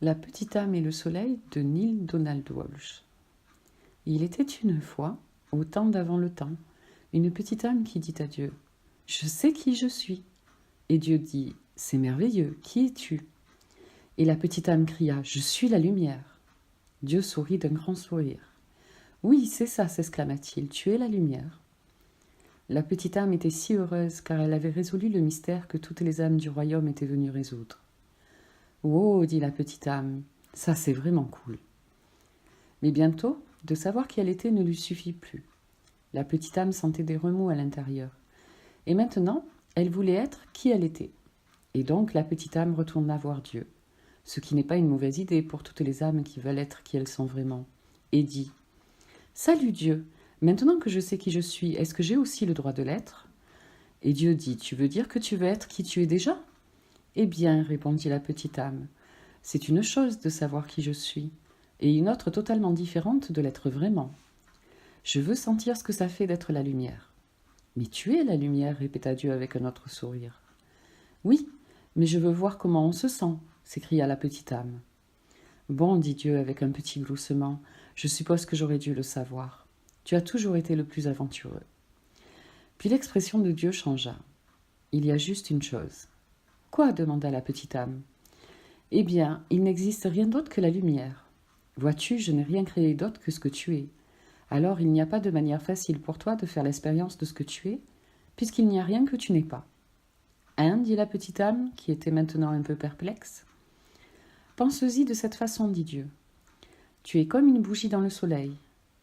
La petite âme et le soleil de Neale Donald Walsch. Il était une fois, au temps d'avant le temps, une petite âme qui dit à Dieu : « Je sais qui je suis. » Et Dieu dit : « C'est merveilleux, qui es-tu » Et la petite âme cria : « Je suis la lumière. » Dieu sourit d'un grand sourire. « Oui, c'est ça, s'exclama-t-il, tu es la lumière. » La petite âme était si heureuse car elle avait résolu le mystère que toutes les âmes du royaume étaient venues résoudre. « Oh, dit la petite âme, ça c'est vraiment cool. » Mais bientôt, de savoir qui elle était ne lui suffit plus. La petite âme sentait des remous à l'intérieur. Et maintenant, elle voulait être qui elle était. Et donc la petite âme retourna voir Dieu, ce qui n'est pas une mauvaise idée pour toutes les âmes qui veulent être qui elles sont vraiment, et dit : « Salut Dieu, maintenant que je sais qui je suis, est-ce que j'ai aussi le droit de l'être ?» Et Dieu dit : « Tu veux dire que tu veux être qui tu es déjà ?» Eh bien, répondit la petite âme, c'est une chose de savoir qui je suis, et une autre totalement différente de l'être vraiment. Je veux sentir ce que ça fait d'être la lumière. Mais tu es la lumière, répéta Dieu avec un autre sourire. Oui, mais je veux voir comment on se sent, s'écria la petite âme. Bon, dit Dieu avec un petit gloussement, je suppose que j'aurais dû le savoir. Tu as toujours été le plus aventureux. Puis l'expression de Dieu changea. Il y a juste une chose. Quoi ? Demanda la petite âme. Eh bien, il n'existe rien d'autre que la lumière. Vois-tu, je n'ai rien créé d'autre que ce que tu es. Alors il n'y a pas de manière facile pour toi de faire l'expérience de ce que tu es, puisqu'il n'y a rien que tu n'es pas. Hein ? Dit la petite âme, qui était maintenant un peu perplexe. Pense-y de cette façon, dit Dieu. Tu es comme une bougie dans le soleil.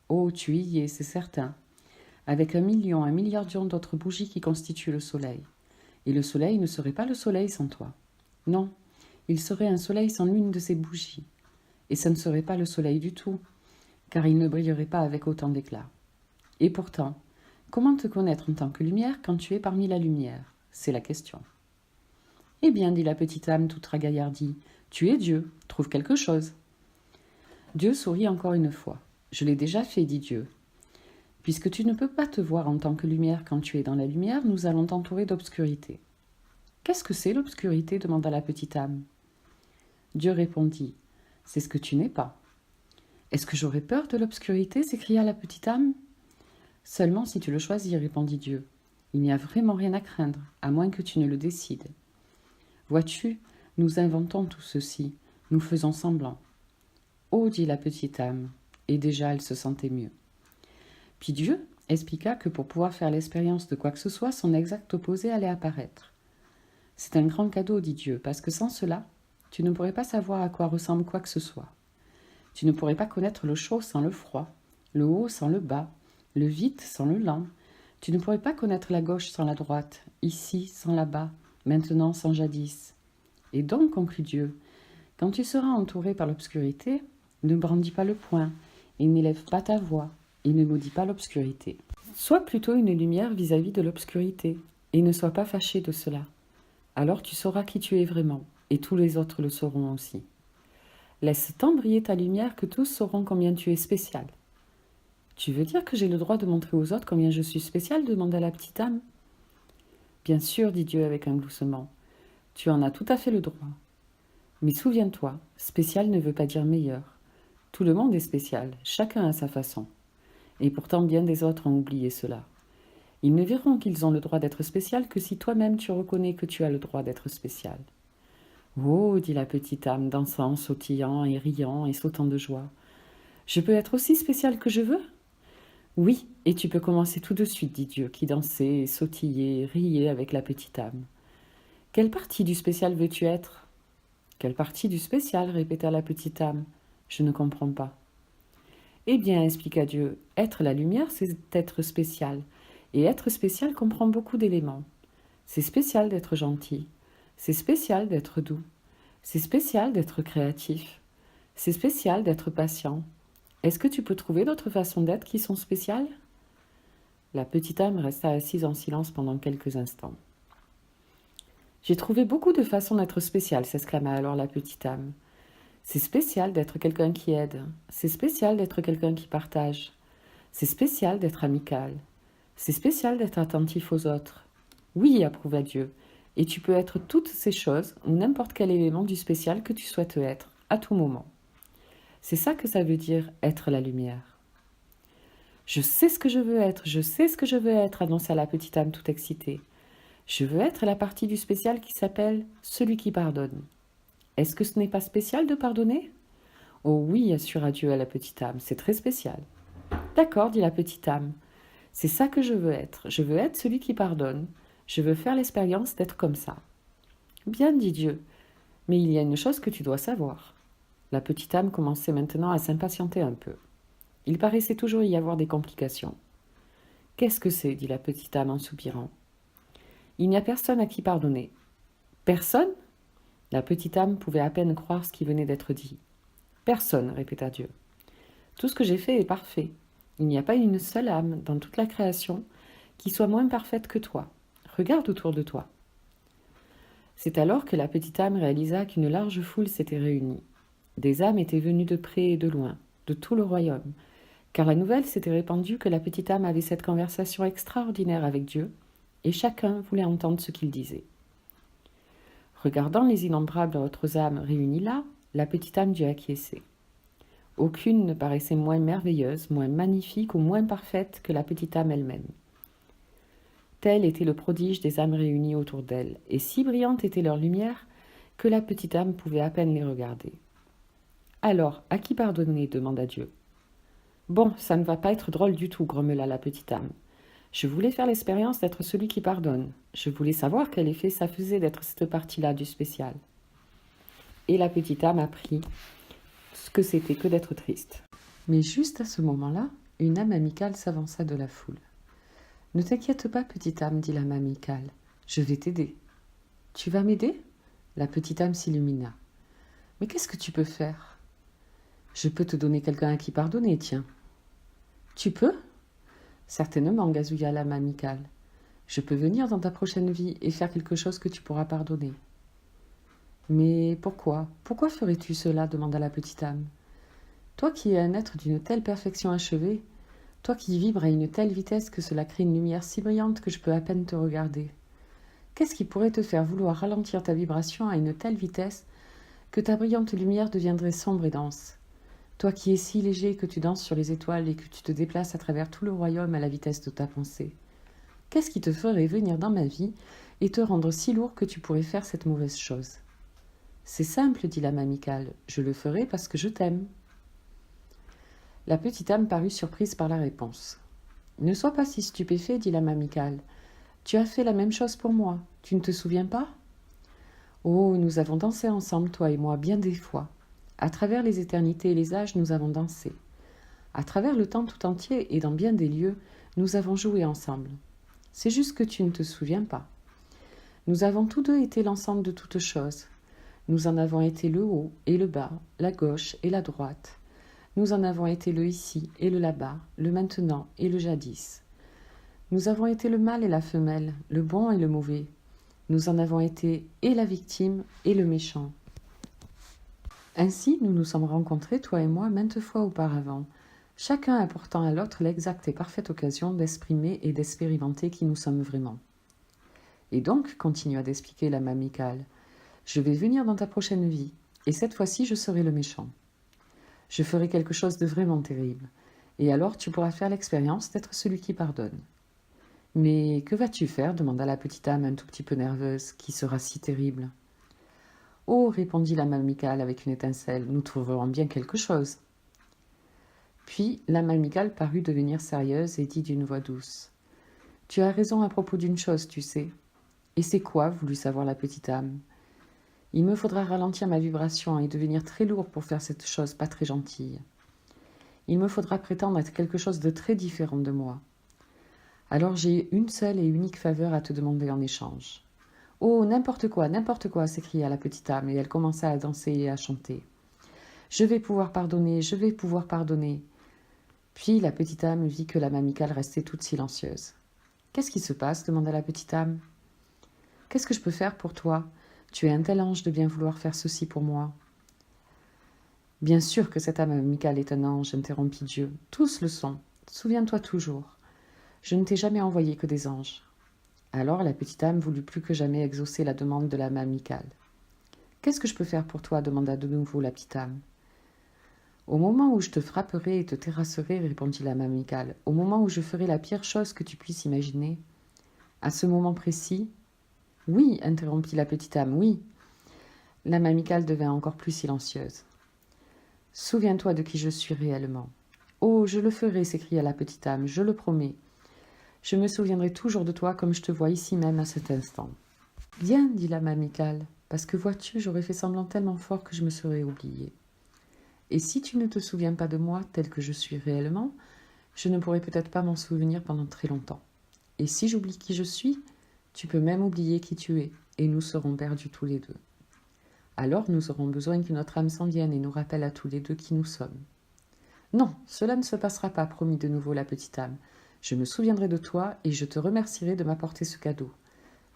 Oh, tu y es, c'est certain. Avec 1 million, 1 milliardion d'autres bougies qui constituent le soleil. Et le soleil ne serait pas le soleil sans toi. Non, il serait un soleil sans l'une de ces bougies. Et ça ne serait pas le soleil du tout, car il ne brillerait pas avec autant d'éclat. Et pourtant, comment te connaître en tant que lumière quand tu es parmi la lumière ? C'est la question. Eh bien, dit la petite âme toute ragaillardie, tu es Dieu, trouve quelque chose. Dieu sourit encore une fois. Je l'ai déjà fait, dit Dieu. Puisque tu ne peux pas te voir en tant que lumière quand tu es dans la lumière, nous allons t'entourer d'obscurité. Qu'est-ce que c'est l'obscurité ? Demanda la petite âme. Dieu répondit : c'est ce que tu n'es pas. Est-ce que j'aurais peur de l'obscurité ? S'écria la petite âme. Seulement si tu le choisis, répondit Dieu. Il n'y a vraiment rien à craindre, à moins que tu ne le décides. Vois-tu, nous inventons tout ceci, nous faisons semblant. Oh, dit la petite âme, et déjà elle se sentait mieux. Puis Dieu expliqua que pour pouvoir faire l'expérience de quoi que ce soit, son exact opposé allait apparaître. C'est un grand cadeau, dit Dieu, parce que sans cela, tu ne pourrais pas savoir à quoi ressemble quoi que ce soit. Tu ne pourrais pas connaître le chaud sans le froid, le haut sans le bas, le vite sans le lent. Tu ne pourrais pas connaître la gauche sans la droite, ici sans là-bas, maintenant sans jadis. Et donc, conclut Dieu, quand tu seras entouré par l'obscurité, ne brandis pas le poing et n'élève pas ta voix et ne maudis pas l'obscurité. Sois plutôt une lumière vis-à-vis de l'obscurité et ne sois pas fâché de cela. Alors tu sauras qui tu es vraiment et tous les autres le sauront aussi. Laisse tant briller ta lumière que tous sauront combien tu es spécial. Tu veux dire que j'ai le droit de montrer aux autres combien je suis spécial ? Demanda la petite âme. Bien sûr, dit Dieu avec un gloussement. Tu en as tout à fait le droit. Mais souviens-toi, spécial ne veut pas dire meilleur. Tout le monde est spécial, chacun à sa façon. Et pourtant bien des autres ont oublié cela. Ils ne verront qu'ils ont le droit d'être spécial que si toi-même tu reconnais que tu as le droit d'être spécial. Oh, dit la petite âme, dansant, sautillant et riant et sautant de joie. Je peux être aussi spécial que je veux ? Oui, et tu peux commencer tout de suite, dit Dieu, qui dansait, sautillait, riait avec la petite âme. Quelle partie du spécial veux-tu être ? Quelle partie du spécial ? Répéta la petite âme. Je ne comprends pas. Eh bien, expliqua Dieu, être la lumière, c'est être spécial. Et être spécial comprend beaucoup d'éléments. C'est spécial d'être gentil. C'est spécial d'être doux. C'est spécial d'être créatif. C'est spécial d'être patient. Est-ce que tu peux trouver d'autres façons d'être qui sont spéciales ? La petite âme resta assise en silence pendant quelques instants. J'ai trouvé beaucoup de façons d'être spéciale, s'exclama alors la petite âme. C'est spécial d'être quelqu'un qui aide. C'est spécial d'être quelqu'un qui partage. C'est spécial d'être amical. C'est spécial d'être attentif aux autres. Oui, approuva Dieu. Et tu peux être toutes ces choses ou n'importe quel élément du spécial que tu souhaites être. à tout moment. C'est ça que ça veut dire être la lumière. Je sais ce que je veux être, je sais ce que je veux être, annonça la petite âme tout excitée. Je veux être la partie du spécial qui s'appelle celui qui pardonne. Est-ce que ce n'est pas spécial de pardonner? Oh oui, assura Dieu à la petite âme, c'est très spécial. D'accord, dit la petite âme. C'est ça que je veux être. Je veux être celui qui pardonne. Je veux faire l'expérience d'être comme ça. Bien, dit Dieu, mais il y a une chose que tu dois savoir. La petite âme commençait maintenant à s'impatienter un peu. Il paraissait toujours y avoir des complications. Qu'est-ce que c'est? Dit la petite âme en soupirant. Il n'y a personne à qui pardonner. Personne? La petite âme pouvait à peine croire ce qui venait d'être dit. Personne, répéta Dieu. Tout ce que j'ai fait est parfait. Il n'y a pas une seule âme dans toute la création qui soit moins parfaite que toi. Regarde autour de toi. C'est alors que la petite âme réalisa qu'une large foule s'était réunie. Des âmes étaient venues de près et de loin, de tout le royaume, car la nouvelle s'était répandue que la petite âme avait cette conversation extraordinaire avec Dieu, et chacun voulait entendre ce qu'il disait. Regardant les innombrables autres âmes réunies là, la petite âme dut acquiescer. Aucune ne paraissait moins merveilleuse, moins magnifique ou moins parfaite que la petite âme elle-même. Tel était le prodige des âmes réunies autour d'elle, et si brillante était leur lumière que la petite âme pouvait à peine les regarder. Alors, à qui pardonner? Demanda Dieu. Bon, ça ne va pas être drôle du tout, grommela la petite âme. Je voulais faire l'expérience d'être celui qui pardonne. Je voulais savoir quel effet ça faisait d'être cette partie-là du spécial. Et la petite âme apprit ce que c'était que d'être triste. Mais juste à ce moment-là, une âme amicale s'avança de la foule. « Ne t'inquiète pas, petite âme, dit l'âme amicale. Je vais t'aider. »« Tu vas m'aider » La petite âme s'illumina. « Mais qu'est-ce que tu peux faire ?»« Je peux te donner quelqu'un à qui pardonner, tiens. »« Tu peux ?» Certainement, gazouilla l'âme amicale. Je peux venir dans ta prochaine vie et faire quelque chose que tu pourras pardonner. Mais pourquoi? Pourquoi ferais-tu cela? Demanda la petite âme. Toi qui es un être d'une telle perfection achevée, toi qui vibres à une telle vitesse que cela crée une lumière si brillante que je peux à peine te regarder. Qu'est-ce qui pourrait te faire vouloir ralentir ta vibration à une telle vitesse que ta brillante lumière deviendrait sombre et dense? Toi qui es si léger que tu danses sur les étoiles et que tu te déplaces à travers tout le royaume à la vitesse de ta pensée. Qu'est-ce qui te ferait venir dans ma vie et te rendre si lourd que tu pourrais faire cette mauvaise chose? C'est simple, dit l'âme amicale, je le ferai parce que je t'aime. La petite âme parut surprise par la réponse. Ne sois pas si stupéfait, dit l'âme amicale. Tu as fait la même chose pour moi, tu ne te souviens pas? Oh, nous avons dansé ensemble, toi et moi, bien des fois. À travers les éternités et les âges, nous avons dansé. À travers le temps tout entier et dans bien des lieux, nous avons joué ensemble. C'est juste que tu ne te souviens pas. Nous avons tous deux été l'ensemble de toutes choses. Nous en avons été le haut et le bas, la gauche et la droite. Nous en avons été le ici et le là-bas, le maintenant et le jadis. Nous avons été le mâle et la femelle, le bon et le mauvais. Nous en avons été et la victime et le méchant. Ainsi, nous nous sommes rencontrés, toi et moi, maintes fois auparavant, chacun apportant à l'autre l'exacte et parfaite occasion d'exprimer et d'expérimenter qui nous sommes vraiment. Et donc, continua d'expliquer l'âme amicale, je vais venir dans ta prochaine vie, et cette fois-ci, je serai le méchant. Je ferai quelque chose de vraiment terrible, et alors tu pourras faire l'expérience d'être celui qui pardonne. Mais que vas-tu faire? Demanda la petite âme un tout petit peu nerveuse, qui sera si terrible. Oh, répondit l'âme amicale avec une étincelle, nous trouverons bien quelque chose. Puis l'âme amicale parut devenir sérieuse et dit d'une voix douce. Tu as raison à propos d'une chose, tu sais. Et c'est quoi? Voulut savoir la petite âme. Il me faudra ralentir ma vibration et devenir très lourd pour faire cette chose pas très gentille. Il me faudra prétendre être quelque chose de très différent de moi. Alors j'ai une seule et unique faveur à te demander en échange. Oh, n'importe quoi, s'écria la petite âme, et elle commença à danser et à chanter. Je vais pouvoir pardonner, je vais pouvoir pardonner. Puis la petite âme vit que l'âme amicale restait toute silencieuse. Qu'est-ce qui se passe? Demanda la petite âme. Qu'est-ce que je peux faire pour toi? Tu es un tel ange de bien vouloir faire ceci pour moi. Bien sûr que cette âme amicale est un ange, interrompit Dieu. Tous le sont. Souviens-toi toujours. Je ne t'ai jamais envoyé que des anges. Alors la petite âme voulut plus que jamais exaucer la demande de l'âme amicale. Qu'est-ce que je peux faire pour toi demanda de nouveau la petite âme. Au moment où je te frapperai et te terrasserai, répondit l'âme amicale, au moment où je ferai la pire chose que tu puisses imaginer. À ce moment précis. Oui, interrompit la petite âme, oui. L'âme amicale devint encore plus silencieuse. Souviens-toi de qui je suis réellement. Oh, je le ferai, s'écria la petite âme, je le promets. Je me souviendrai toujours de toi comme je te vois ici même à cet instant. Bien, dit l'âme amicale, parce que vois-tu, j'aurais fait semblant tellement fort que je me serais oubliée. Et si tu ne te souviens pas de moi tel que je suis réellement, je ne pourrai peut-être pas m'en souvenir pendant très longtemps. Et si j'oublie qui je suis, tu peux même oublier qui tu es, et nous serons perdus tous les deux. Alors nous aurons besoin que notre âme s'en vienne et nous rappelle à tous les deux qui nous sommes. Non, cela ne se passera pas, promit de nouveau la petite âme. Je me souviendrai de toi et je te remercierai de m'apporter ce cadeau,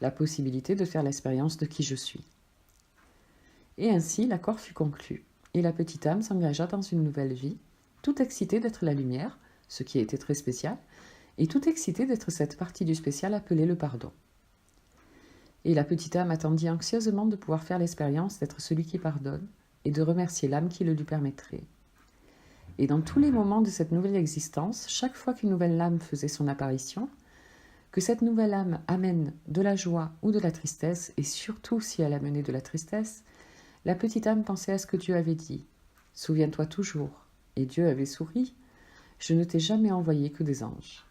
la possibilité de faire l'expérience de qui je suis. Et ainsi l'accord fut conclu, et la petite âme s'engagea dans une nouvelle vie, tout excitée d'être la lumière, ce qui était très spécial, et tout excitée d'être cette partie du spécial appelée le pardon. Et la petite âme attendit anxieusement de pouvoir faire l'expérience d'être celui qui pardonne, et de remercier l'âme qui le lui permettrait. Et dans tous les moments de cette nouvelle existence, chaque fois qu'une nouvelle âme faisait son apparition, que cette nouvelle âme amène de la joie ou de la tristesse, et surtout si elle amenait de la tristesse, la petite âme pensait à ce que Dieu avait dit. Souviens-toi toujours. Et Dieu avait souri. Je ne t'ai jamais envoyé que des anges.